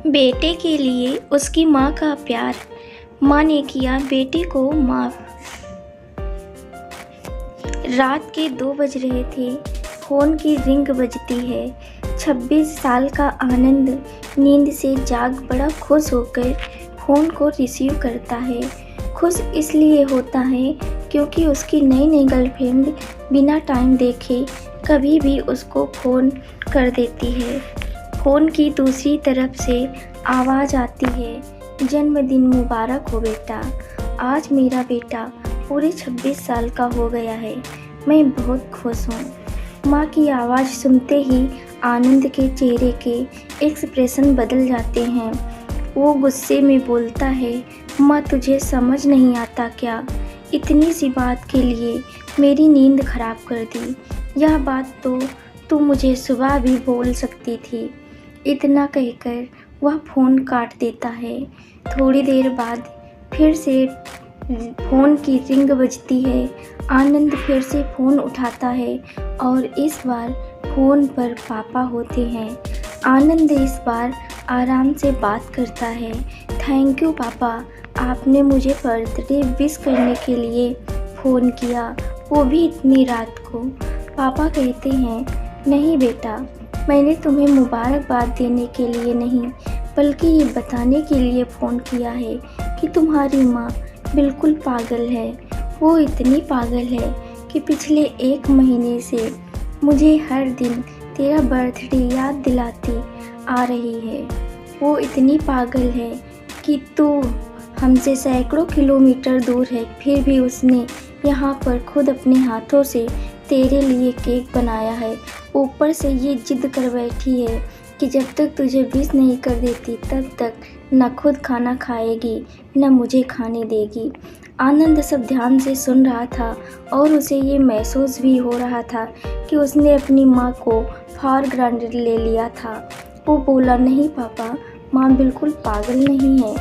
बेटे के लिए उसकी माँ का प्यार, माँ ने किया बेटे को माफ़। रात के 2 बज रहे थे, फ़ोन की रिंग बजती है। 26 साल का आनंद नींद से जाग बड़ा खुश होकर फ़ोन को रिसीव करता है। खुश इसलिए होता है क्योंकि उसकी नई गर्लफ्रेंड बिना टाइम देखे कभी भी उसको फ़ोन कर देती है। फ़ोन की दूसरी तरफ से आवाज़ आती है, जन्मदिन मुबारक हो बेटा। आज मेरा बेटा पूरे 26 साल का हो गया है। मैं बहुत खुश हूँ। माँ की आवाज़ सुनते ही आनंद के चेहरे के एक्सप्रेशन बदल जाते हैं। वो गुस्से में बोलता है, माँ तुझे समझ नहीं आता क्या? इतनी सी बात के लिए मेरी नींद खराब कर दी। यह बात तो तू मुझे सुबह भी बोल सकती थी। इतना कहकर वह फ़ोन काट देता है। थोड़ी देर बाद फिर से फ़ोन की रिंग बजती है। आनंद फिर से फ़ोन उठाता है और इस बार फ़ोन पर पापा होते हैं। आनंद इस बार आराम से बात करता है। थैंक यू पापा, आपने मुझे बर्थडे विश करने के लिए फ़ोन किया, वो भी इतनी रात को। पापा कहते हैं, नहीं बेटा, मैंने तुम्हें मुबारकबाद देने के लिए नहीं बल्कि ये बताने के लिए फ़ोन किया है कि तुम्हारी माँ बिल्कुल पागल है। वो इतनी पागल है कि पिछले 1 महीने से मुझे हर दिन तेरा बर्थडे याद दिलाती आ रही है। वो इतनी पागल है कि तू हमसे सैकड़ों किलोमीटर दूर है, फिर भी उसने यहाँ पर खुद अपने हाथों से तेरे लिए केक बनाया है। ऊपर से ये जिद कर बैठी है कि जब तक तुझे विश नहीं कर देती तब तक न खुद खाना खाएगी न मुझे खाने देगी। आनंद सब ध्यान से सुन रहा था और उसे ये महसूस भी हो रहा था कि उसने अपनी माँ को फॉर ग्रांटेड ले लिया था। वो बोला, नहीं पापा, माँ बिल्कुल पागल नहीं है।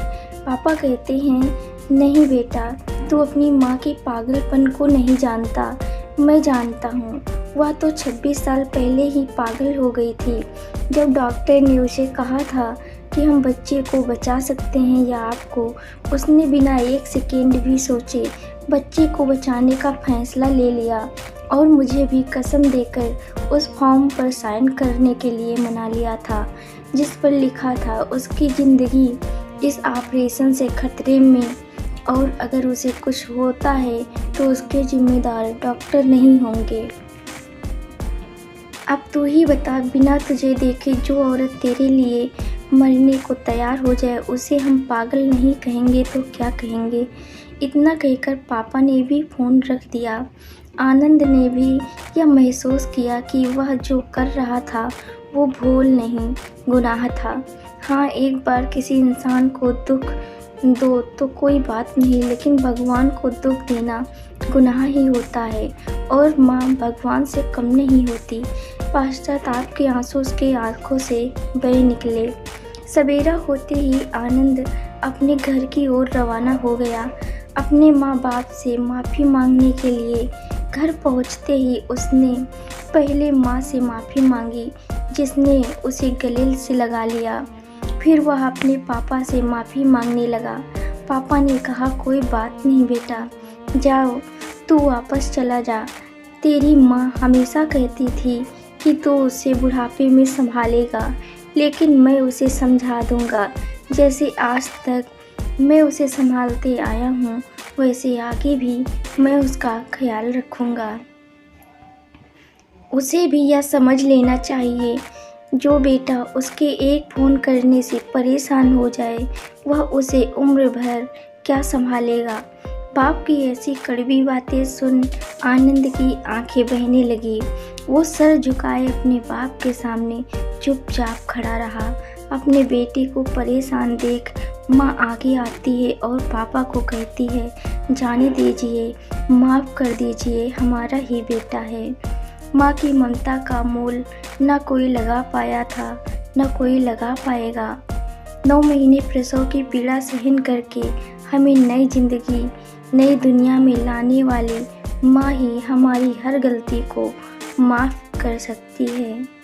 पापा कहते हैं, नहीं बेटा, तू अपनी माँ के पागलपन को नहीं जानता, मैं जानता हूँ। वह तो 26 साल पहले ही पागल हो गई थी जब डॉक्टर ने उसे कहा था कि हम बच्चे को बचा सकते हैं या आपको। उसने बिना 1 सेकेंड भी सोचे बच्चे को बचाने का फैसला ले लिया और मुझे भी कसम देकर उस फॉर्म पर साइन करने के लिए मना लिया था जिस पर लिखा था उसकी ज़िंदगी इस ऑपरेशन से खतरे में और अगर उसे कुछ होता है तो उसके जिम्मेदार डॉक्टर नहीं होंगे। अब तू ही बता, बिना तुझे देखे जो औरत तेरे लिए मरने को तैयार हो जाए उसे हम पागल नहीं कहेंगे तो क्या कहेंगे? इतना कहकर पापा ने भी फ़ोन रख दिया। आनंद ने भी यह महसूस किया कि वह जो कर रहा था वो भूल नहीं, गुनाह था। हाँ, एक बार किसी इंसान को दुख दो तो कोई बात नहीं, लेकिन भगवान को दुख देना गुनाह ही होता है और माँ भगवान से कम नहीं होती। पश्चाताप के आंसू उसके आँखों से बह निकले। सवेरा होते ही आनंद अपने घर की ओर रवाना हो गया। अपने माँ बाप से माफ़ी मांगने के लिए घर पहुँचते ही उसने पहले माँ से माफ़ी मांगी जिसने उसे गले से लगा लिया। फिर वह अपने पापा से माफ़ी मांगने लगा। पापा ने कहा, कोई बात नहीं बेटा, जाओ तू वापस चला जा। तेरी माँ हमेशा कहती थी कि तू उसे बुढ़ापे में संभालेगा, लेकिन मैं उसे समझा दूँगा। जैसे आज तक मैं उसे संभालते आया हूँ वैसे आगे भी मैं उसका ख्याल रखूँगा। उसे भी यह समझ लेना चाहिए, जो बेटा उसके एक फ़ोन करने से परेशान हो जाए वह उसे उम्र भर क्या संभालेगा। बाप की ऐसी कड़वी बातें सुन आनंद की आंखें बहने लगी। वो सर झुकाए अपने बाप के सामने चुपचाप खड़ा रहा। अपने बेटे को परेशान देख माँ आगे आती है और पापा को कहती है, जाने दीजिए, माफ़ कर दीजिए, हमारा ही बेटा है। माँ की ममता का मोल न कोई लगा पाया था न कोई लगा पाएगा। 9 महीने प्रसव की पीड़ा सहन करके हमें नई जिंदगी नई दुनिया में लाने वाली माँ ही हमारी हर गलती को माफ़ कर सकती है।